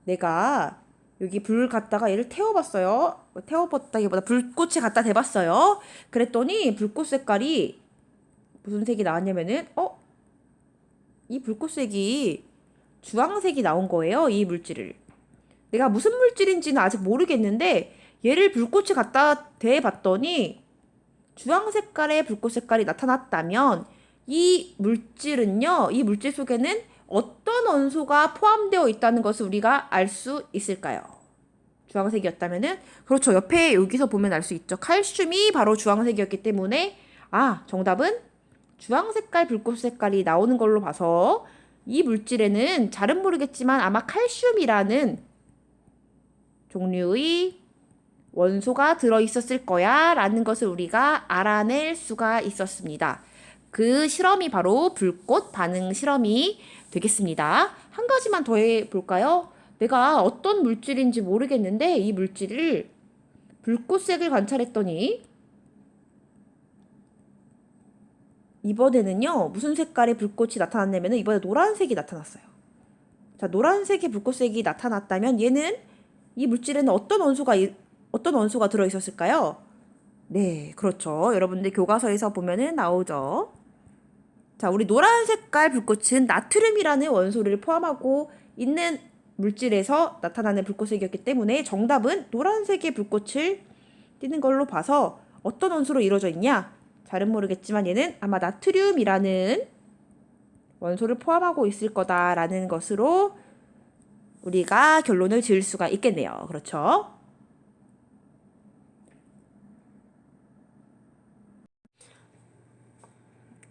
Speaker 1: 내가 여기 불 갖다가 얘를 태워봤어요. 태워봤다기보다 불꽃에 갖다 대봤어요. 그랬더니 불꽃 색깔이 무슨 색이 나왔냐면은 이 불꽃색이 주황색이 나온 거예요. 이 물질을. 내가 무슨 물질인지는 아직 모르겠는데 얘를 불꽃에 갖다 대봤더니 주황 색깔의 불꽃 색깔이 나타났다면 이 물질은요. 이 물질 속에는 어떤 원소가 포함되어 있다는 것을 우리가 알 수 있을까요? 주황색이었다면은 그렇죠. 옆에 여기서 보면 알 수 있죠. 칼슘이 바로 주황색이었기 때문에 정답은 주황 색깔 불꽃 색깔이 나오는 걸로 봐서 이 물질에는 잘은 모르겠지만 아마 칼슘이라는 종류의 원소가 들어있었을 거야 라는 것을 우리가 알아낼 수가 있었습니다. 그 실험이 바로 불꽃 반응 실험이 되겠습니다. 한 가지만 더 해볼까요? 내가 어떤 물질인지 모르겠는데 이 물질을 불꽃색을 관찰했더니 이번에는요. 무슨 색깔의 불꽃이 나타났냐면 이번에 노란색이 나타났어요. 자, 노란색의 불꽃색이 나타났다면 얘는 이 물질에는 어떤 원소가 들어있었을까요? 네, 그렇죠. 여러분들 교과서에서 보면은 나오죠. 자, 우리 노란 색깔 불꽃은 나트륨이라는 원소를 포함하고 있는 물질에서 나타나는 불꽃색이었기 때문에 정답은 노란색의 불꽃을 띠는 걸로 봐서 어떤 원소로 이루어져 있냐? 잘은 모르겠지만 얘는 아마 나트륨이라는 원소를 포함하고 있을 거다라는 것으로 우리가 결론을 지을 수가 있겠네요. 그렇죠?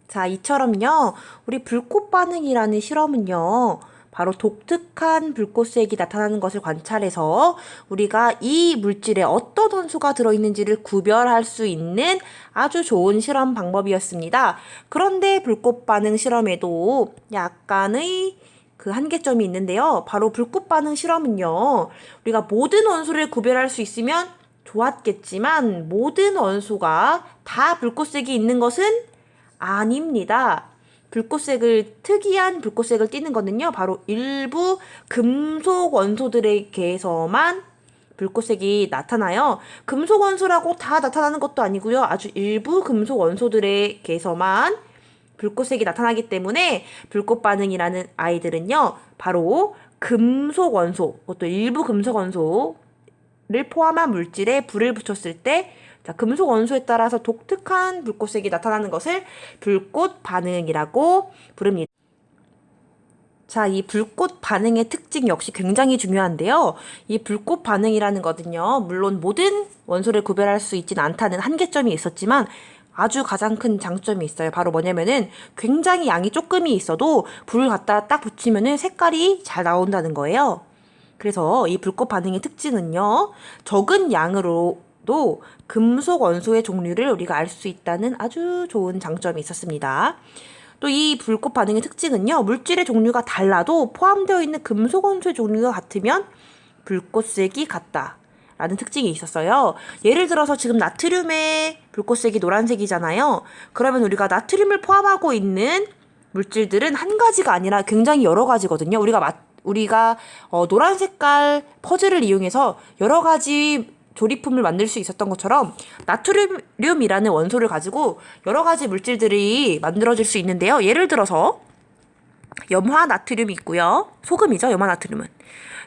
Speaker 1: 자, 이처럼요. 우리 불꽃 반응이라는 실험은요. 바로 독특한 불꽃색이 나타나는 것을 관찰해서 우리가 이 물질에 어떤 원소가 들어있는지를 구별할 수 있는 아주 좋은 실험 방법이었습니다. 그런데 불꽃 반응 실험에도 약간의 그 한계점이 있는데요. 바로 불꽃 반응 실험은요. 우리가 모든 원소를 구별할 수 있으면 좋았겠지만 모든 원소가 다 불꽃색이 있는 것은 아닙니다. 특이한 불꽃색을 띠는 거는요, 바로 일부 금속 원소들에게서만 불꽃색이 나타나요. 금속 원소라고 다 나타나는 것도 아니고요. 아주 일부 금속 원소들에게서만 불꽃색이 나타나기 때문에 불꽃 반응이라는 아이들은요, 바로 금속 원소, 또 일부 금속 원소를 포함한 물질에 불을 붙였을 때 자, 금속 원소에 따라서 독특한 불꽃색이 나타나는 것을 불꽃 반응이라고 부릅니다. 자, 이 불꽃 반응의 특징 역시 굉장히 중요한데요. 이 불꽃 반응이라는 것은요, 물론 모든 원소를 구별할 수 있지는 않다는 한계점이 있었지만 아주 가장 큰 장점이 있어요. 바로 뭐냐면은 굉장히 양이 조금이 있어도 불을 갖다 딱 붙이면은 색깔이 잘 나온다는 거예요. 그래서 이 불꽃 반응의 특징은요, 적은 양으로도 금속 원소의 종류를 우리가 알 수 있다는 아주 좋은 장점이 있었습니다. 또 이 불꽃 반응의 특징은요, 물질의 종류가 달라도 포함되어 있는 금속 원소의 종류가 같으면 불꽃색이 같다 라는 특징이 있었어요. 예를 들어서 지금 나트륨의 불꽃색이 노란색이잖아요. 그러면 우리가 나트륨을 포함하고 있는 물질들은 한 가지가 아니라 굉장히 여러 가지거든요. 우리가 노란 색깔 퍼즐을 이용해서 여러 가지 조리품을 만들 수 있었던 것처럼 나트륨이라는 원소를 가지고 여러 가지 물질들이 만들어질 수 있는데요. 예를 들어서 염화나트륨이 있고요. 소금이죠, 염화나트륨은.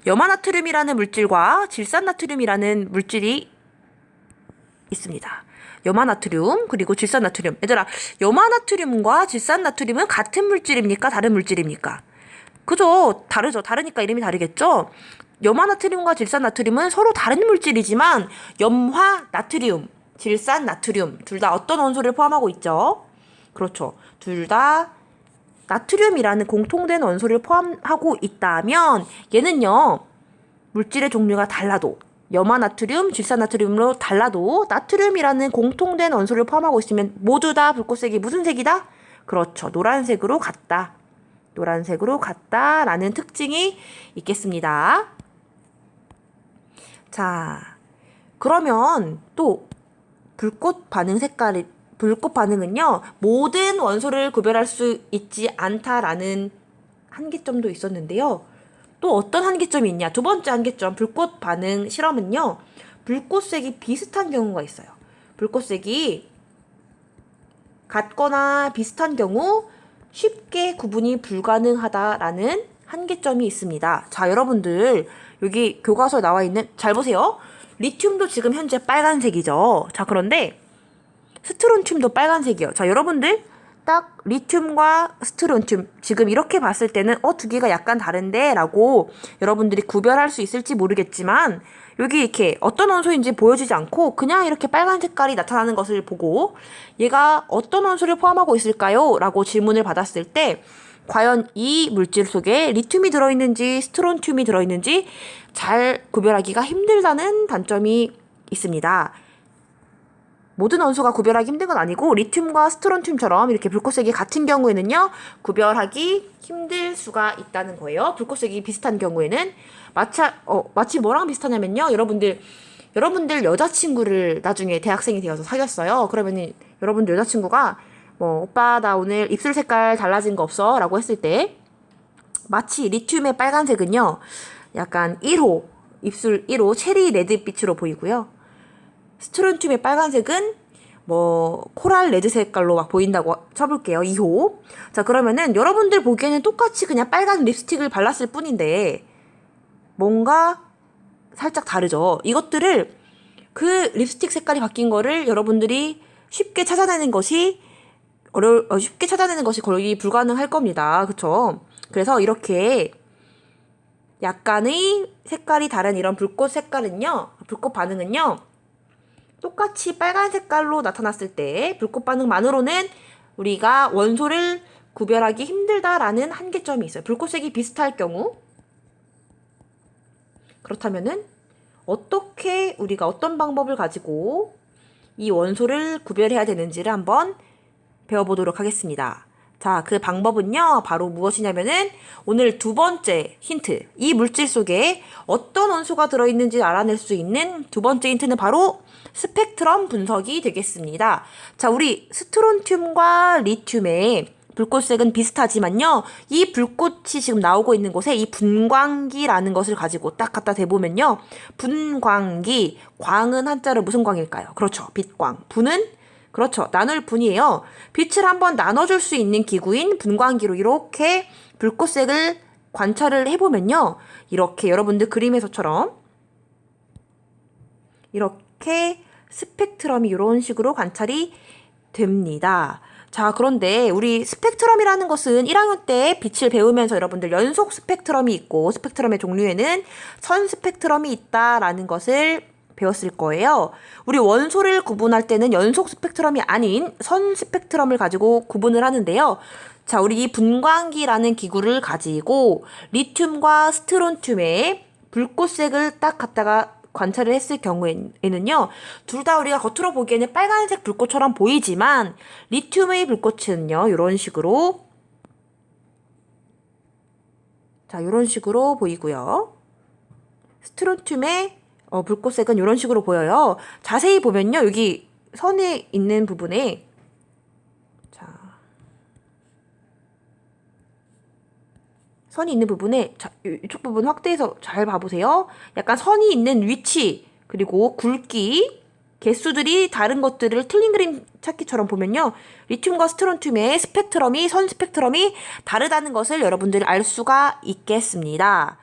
Speaker 1: 염화나트륨이라는 물질과 질산나트륨이라는 물질이 있습니다. 염화나트륨 그리고 질산나트륨. 얘들아, 염화나트륨과 질산나트륨은 같은 물질입니까? 다른 물질입니까? 그죠? 다르죠. 다르니까 이름이 다르겠죠? 염화나트륨과 질산나트륨은 서로 다른 물질이지만 염화나트륨, 질산나트륨 둘 다 어떤 원소를 포함하고 있죠? 그렇죠. 둘 다 나트륨이라는 공통된 원소를 포함하고 있다면 얘는요. 물질의 종류가 달라도 염화나트륨, 질산나트륨으로 달라도 나트륨이라는 공통된 원소를 포함하고 있으면 모두 다 불꽃색이 무슨 색이다? 그렇죠. 노란색으로 같다. 노란색으로 같다라는 특징이 있겠습니다. 자, 그러면 또 불꽃 반응은요, 모든 원소를 구별할 수 있지 않다라는 한계점도 있었는데요. 또 어떤 한계점이 있냐? 두 번째 한계점, 불꽃 반응 실험은요, 불꽃색이 비슷한 경우가 있어요. 불꽃색이 같거나 비슷한 경우 쉽게 구분이 불가능하다라는 한계점이 있습니다. 자, 여러분들, 여기 교과서에 나와 있는, 잘 보세요. 리튬도 지금 현재 빨간색이죠. 자, 그런데 스트론튬도 빨간색이요. 자, 여러분들 딱 리튬과 스트론튬 지금 이렇게 봤을 때는 두 개가 약간 다른데 라고 여러분들이 구별할 수 있을지 모르겠지만 여기 이렇게 어떤 원소인지 보여지지 않고 그냥 이렇게 빨간 색깔이 나타나는 것을 보고 얘가 어떤 원소를 포함하고 있을까요? 라고 질문을 받았을 때 과연 이 물질 속에 리튬이 들어있는지 스트론튬이 들어있는지 잘 구별하기가 힘들다는 단점이 있습니다. 모든 원소가 구별하기 힘든 건 아니고 리튬과 스트론튬처럼 이렇게 불꽃색이 같은 경우에는요. 구별하기 힘들 수가 있다는 거예요. 불꽃색이 비슷한 경우에는 마치 뭐랑 비슷하냐면요. 여러분들 여자친구를 나중에 대학생이 되어서 사귀었어요. 그러면 여러분들 여자친구가 오빠 나 오늘 입술 색깔 달라진 거 없어? 라고 했을 때 마치 리튬의 빨간색은요. 약간 1호 입술 1호 체리 레드빛으로 보이고요. 스트론튬의 빨간색은 코랄 레드 색깔로 막 보인다고 쳐볼게요. 2호. 자, 그러면은 여러분들 보기에는 똑같이 그냥 빨간 립스틱을 발랐을 뿐인데 뭔가 살짝 다르죠. 이것들을 그 립스틱 색깔이 바뀐 거를 여러분들이 쉽게 찾아내는 것이 거의 불가능할 겁니다. 그쵸? 그래서 이렇게 약간의 색깔이 다른 이런 불꽃 반응은요. 똑같이 빨간 색깔로 나타났을 때 불꽃 반응만으로는 우리가 원소를 구별하기 힘들다라는 한계점이 있어요. 불꽃색이 비슷할 경우. 그렇다면은 어떻게 우리가 어떤 방법을 가지고 이 원소를 구별해야 되는지를 한번 배워보도록 하겠습니다. 자, 그 방법은요, 바로 무엇이냐면은 오늘 두 번째 힌트. 이 물질 속에 어떤 원소가 들어있는지 알아낼 수 있는 두 번째 힌트는 바로 스펙트럼 분석이 되겠습니다. 자, 우리 스트론튬과 리튬의 불꽃색은 비슷하지만요. 이 불꽃이 지금 나오고 있는 곳에 이 분광기라는 것을 가지고 딱 갖다 대보면요. 분광기, 광은 한자로 무슨 광일까요? 그렇죠. 빛광. 분은 그렇죠. 나눌 분이에요. 빛을 한번 나눠줄 수 있는 기구인 분광기로 이렇게 불꽃색을 관찰을 해보면요. 이렇게 여러분들 그림에서처럼 이렇게 스펙트럼이 이런 식으로 관찰이 됩니다. 자, 그런데 우리 스펙트럼이라는 것은 1학년 때 빛을 배우면서 여러분들 연속 스펙트럼이 있고 스펙트럼의 종류에는 선 스펙트럼이 있다라는 것을 배웠을 거예요. 우리 원소를 구분할 때는 연속 스펙트럼이 아닌 선 스펙트럼을 가지고 구분을 하는데요. 자, 우리 이 분광기라는 기구를 가지고 리튬과 스트론튬의 불꽃색을 딱 갖다가 관찰을 했을 경우에는요. 둘 다 우리가 겉으로 보기에는 빨간색 불꽃처럼 보이지만 리튬의 불꽃은요. 이런 식으로 보이고요. 스트론튬의 불꽃색은 이런 식으로 보여요. 자세히 보면요. 여기 선에 있는 부분에 이쪽 부분 확대해서 잘 봐보세요. 약간 선이 있는 위치 그리고 굵기 개수들이 다른 것들을 틀린 그림 찾기처럼 보면요. 리튬과 스트론튬의 선 스펙트럼이 다르다는 것을 여러분들이 알 수가 있겠습니다.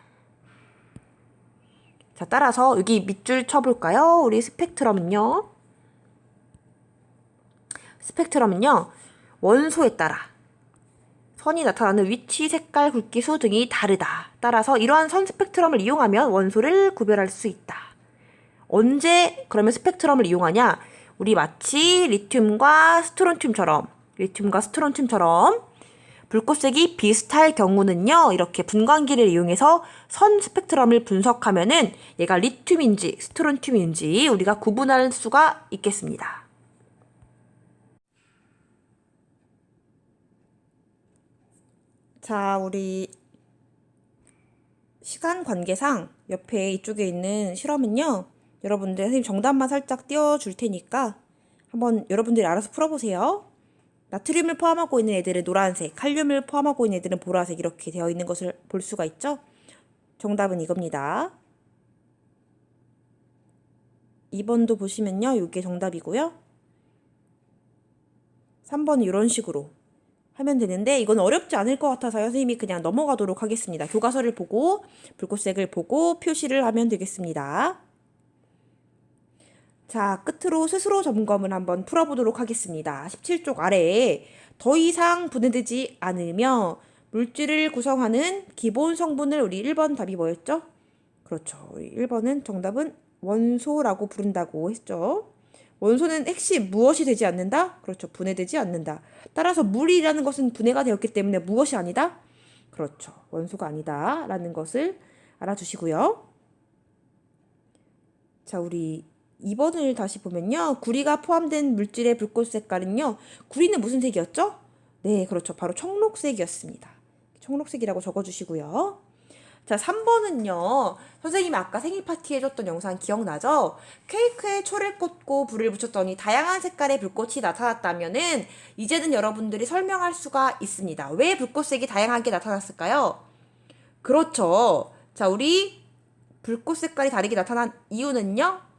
Speaker 1: 자, 따라서 여기 밑줄 쳐볼까요? 우리 스펙트럼은요. 스펙트럼은요, 원소에 따라 선이 나타나는 위치, 색깔, 굵기, 수 등이 다르다. 따라서 이러한 선 스펙트럼을 이용하면 원소를 구별할 수 있다. 언제 그러면 스펙트럼을 이용하냐? 우리 마치 리튬과 스트론튬처럼 불꽃색이 비슷할 경우는요, 이렇게 분광기를 이용해서 선 스펙트럼을 분석하면은 얘가 리튬인지 스트론튬인지 우리가 구분할 수가 있겠습니다. 자, 우리 시간 관계상 옆에 이쪽에 있는 실험은요, 여러분들 선생님 정답만 살짝 띄워줄 테니까 한번 여러분들이 알아서 풀어보세요. 나트륨을 포함하고 있는 애들은 노란색, 칼륨을 포함하고 있는 애들은 보라색 이렇게 되어 있는 것을 볼 수가 있죠. 정답은 이겁니다. 2번도 보시면요, 이게 정답이고요. 3번은 이런 식으로 하면 되는데 이건 어렵지 않을 것 같아서요. 선생님이 그냥 넘어가도록 하겠습니다. 교과서를 보고 불꽃색을 보고 표시를 하면 되겠습니다. 자, 끝으로 스스로 점검을 한번 풀어보도록 하겠습니다. 17쪽 아래에 더 이상 분해되지 않으며 물질을 구성하는 기본 성분을 우리 1번 답이 뭐였죠? 그렇죠. 우리 1번은 정답은 원소라고 부른다고 했죠. 원소는 핵심 무엇이 되지 않는다? 그렇죠. 분해되지 않는다. 따라서 물이라는 것은 분해가 되었기 때문에 무엇이 아니다? 그렇죠. 원소가 아니다. 라는 것을 알아주시고요. 자, 우리 2번을 다시 보면요. 구리가 포함된 물질의 불꽃 색깔은요. 구리는 무슨 색이었죠? 네, 그렇죠. 바로 청록색이었습니다. 청록색이라고 적어주시고요. 자, 3번은요. 선생님이 아까 생일 파티 해줬던 영상 기억나죠? 케이크에 초를 꽂고 불을 붙였더니 다양한 색깔의 불꽃이 나타났다면은 이제는 여러분들이 설명할 수가 있습니다. 왜 불꽃색이 다양하게 나타났을까요? 그렇죠. 자, 우리 불꽃 색깔이 다르게 나타난 이유는요.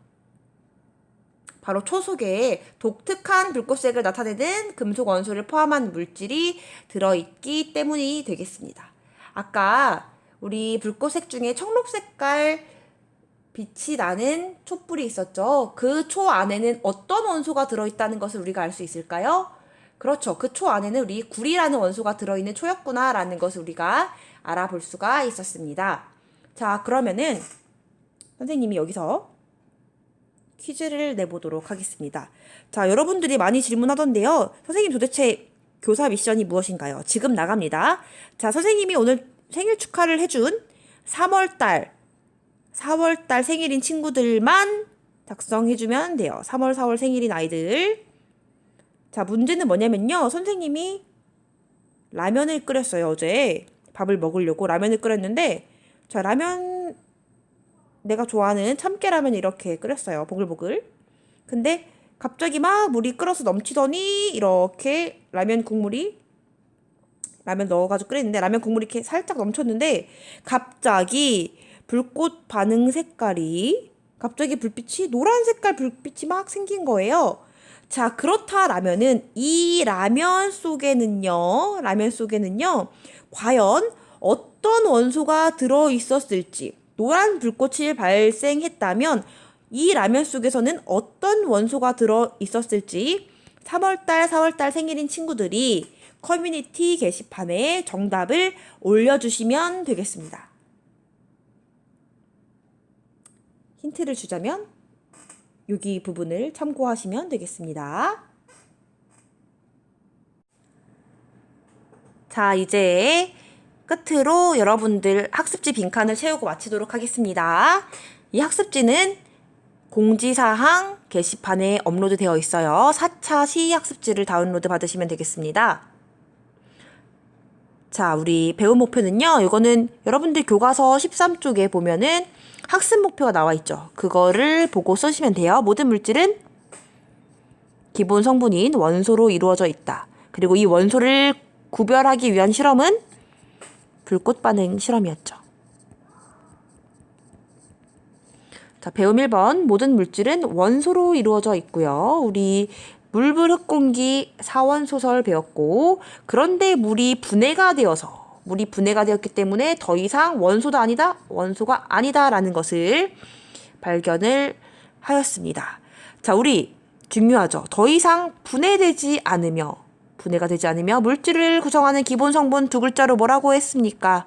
Speaker 1: 바로 초 속에 독특한 불꽃색을 나타내는 금속 원소를 포함한 물질이 들어있기 때문이 되겠습니다. 아까 우리 불꽃색 중에 청록 색깔 빛이 나는 촛불이 있었죠. 그 초 안에는 어떤 원소가 들어있다는 것을 우리가 알 수 있을까요? 그렇죠. 그 초 안에는 우리 구리라는 원소가 들어있는 초였구나라는 것을 우리가 알아볼 수가 있었습니다. 자, 그러면은 선생님이 여기서 퀴즈를 내보도록 하겠습니다. 자, 여러분들이 많이 질문하던데요. 선생님 도대체 교사 미션이 무엇인가요? 지금 나갑니다. 자, 선생님이 오늘 생일 축하를 해준 4월달 생일인 친구들만 작성해주면 돼요. 3월, 4월 생일인 아이들. 자, 문제는 뭐냐면요. 선생님이 라면을 끓였어요, 어제. 밥을 먹으려고 라면을 끓였는데, 자, 라면 내가 좋아하는 참깨라면 이렇게 끓였어요. 보글보글. 근데 갑자기 막 물이 끓어서 넘치더니 이렇게 라면 넣어가지고 끓였는데 라면 국물이 이렇게 살짝 넘쳤는데 갑자기 불꽃 반응 색깔이 갑자기 불빛이 노란 색깔 불빛이 막 생긴 거예요. 자, 그렇다라면은 이 라면 속에는요 과연 어떤 원소가 들어 있었을지 노란 불꽃이 발생했다면 이 라면 속에서는 어떤 원소가 들어 있었을지 3월달, 4월달 생일인 친구들이 커뮤니티 게시판에 정답을 올려주시면 되겠습니다. 힌트를 주자면 여기 부분을 참고하시면 되겠습니다. 자, 이제 끝으로 여러분들 학습지 빈칸을 채우고 마치도록 하겠습니다. 이 학습지는 공지사항 게시판에 업로드 되어 있어요. 4차 시학습지를 다운로드 받으시면 되겠습니다. 자, 우리 배움 목표는요. 이거는 여러분들 교과서 13쪽에 보면은 학습 목표가 나와 있죠. 그거를 보고 쓰시면 돼요. 모든 물질은 기본 성분인 원소로 이루어져 있다. 그리고 이 원소를 구별하기 위한 실험은 불꽃 반응 실험이었죠. 자, 배움 1번. 모든 물질은 원소로 이루어져 있고요. 우리 물불 흙공기 사원소설 배웠고, 그런데 물이 분해가 되었기 때문에 더 이상 원소가 아니다라는 것을 발견을 하였습니다. 자, 우리 중요하죠. 더 이상 분해가 되지 않으며 물질을 구성하는 기본 성분 두 글자로 뭐라고 했습니까?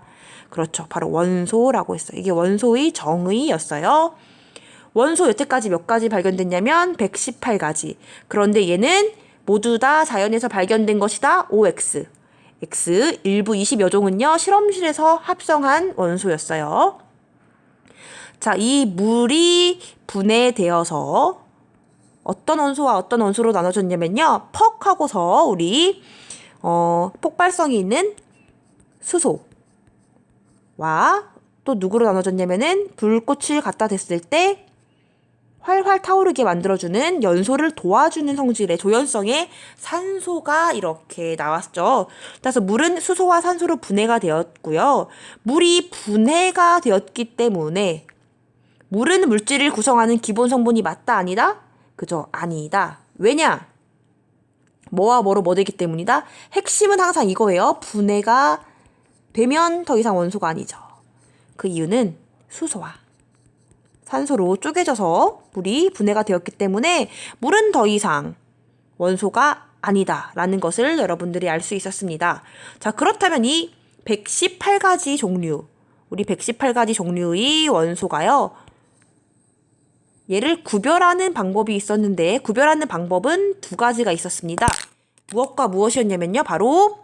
Speaker 1: 그렇죠. 바로 원소라고 했어요. 이게 원소의 정의였어요. 원소 여태까지 몇 가지 발견됐냐면 118가지. 그런데 얘는 모두 다 자연에서 발견된 것이다. OX. X 일부 20여 종은요. 실험실에서 합성한 원소였어요. 자, 이 물이 분해되어서 어떤 원소와 어떤 원소로 나눠졌냐면요. 퍽 하고서 우리 폭발성이 있는 수소와 또 누구로 나눠졌냐면은 불꽃을 갖다 댔을 때 활활 타오르게 만들어주는 연소를 도와주는 성질의 조연성의 산소가 이렇게 나왔죠. 그래서 물은 수소와 산소로 분해가 되었고요. 물이 분해가 되었기 때문에 물은 물질을 구성하는 기본 성분이 맞다 아니다? 그죠? 아니다. 왜냐? 뭐와 뭐로 뭐 되기 때문이다? 핵심은 항상 이거예요. 분해가 되면 더 이상 원소가 아니죠. 그 이유는 수소와 산소로 쪼개져서 물이 분해가 되었기 때문에 물은 더 이상 원소가 아니다라는 것을 여러분들이 알 수 있었습니다. 자, 그렇다면 이 118가지 종류, 우리 118가지 종류의 원소가요. 얘를 구별하는 방법이 있었는데 구별하는 방법은 두 가지가 있었습니다. 무엇과 무엇이었냐면요. 바로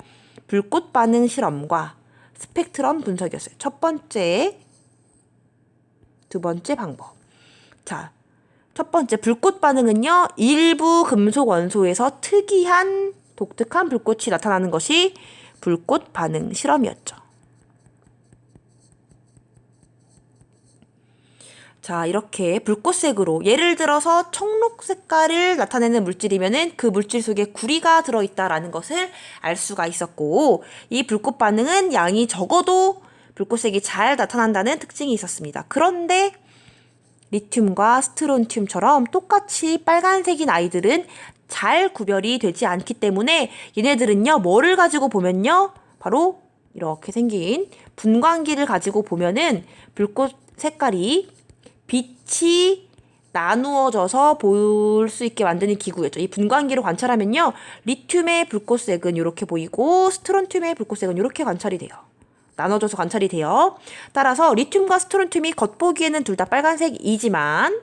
Speaker 1: 불꽃 반응 실험과 스펙트럼 분석이었어요. 첫 번째, 두 번째 방법. 자, 첫 번째 불꽃 반응은요. 일부 금속 원소에서 특이한 독특한 불꽃이 나타나는 것이 불꽃 반응 실험이었죠. 자, 이렇게 불꽃색으로 예를 들어서 청록 색깔을 나타내는 물질이면은 그 물질 속에 구리가 들어있다라는 것을 알 수가 있었고 이 불꽃 반응은 양이 적어도 불꽃색이 잘 나타난다는 특징이 있었습니다. 그런데 리튬과 스트론튬처럼 똑같이 빨간색인 아이들은 잘 구별이 되지 않기 때문에 얘네들은요, 뭐를 가지고 보면요, 바로 이렇게 생긴 분광기를 가지고 보면은 불꽃 색깔이 빛이 나누어져서 볼 수 있게 만드는 기구였죠. 이 분광기를 관찰하면요, 리튬의 불꽃색은 이렇게 보이고 스트론튬의 불꽃색은 이렇게 관찰이 돼요. 나눠져서 관찰이 돼요. 따라서 리튬과 스트론튬이 겉보기에는 둘 다 빨간색이지만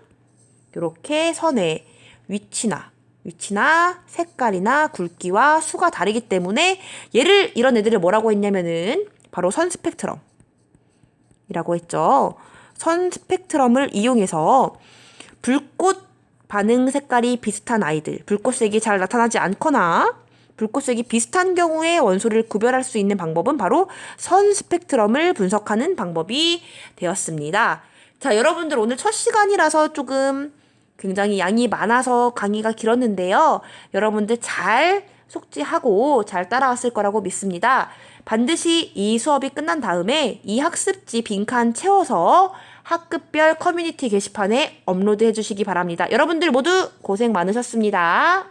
Speaker 1: 이렇게 선의 위치나 색깔이나 굵기와 수가 다르기 때문에 이런 애들을 뭐라고 했냐면은 바로 선 스펙트럼이라고 했죠. 선 스펙트럼을 이용해서 불꽃 반응 색깔이 비슷한 아이들, 불꽃색이 잘 나타나지 않거나 불꽃색이 비슷한 경우에 원소를 구별할 수 있는 방법은 바로 선 스펙트럼을 분석하는 방법이 되었습니다. 자, 여러분들 오늘 첫 시간이라서 조금 굉장히 양이 많아서 강의가 길었는데요. 여러분들 잘 숙지하고 잘 따라왔을 거라고 믿습니다. 반드시 이 수업이 끝난 다음에 이 학습지 빈칸 채워서 학급별 커뮤니티 게시판에 업로드해 주시기 바랍니다. 여러분들 모두 고생 많으셨습니다.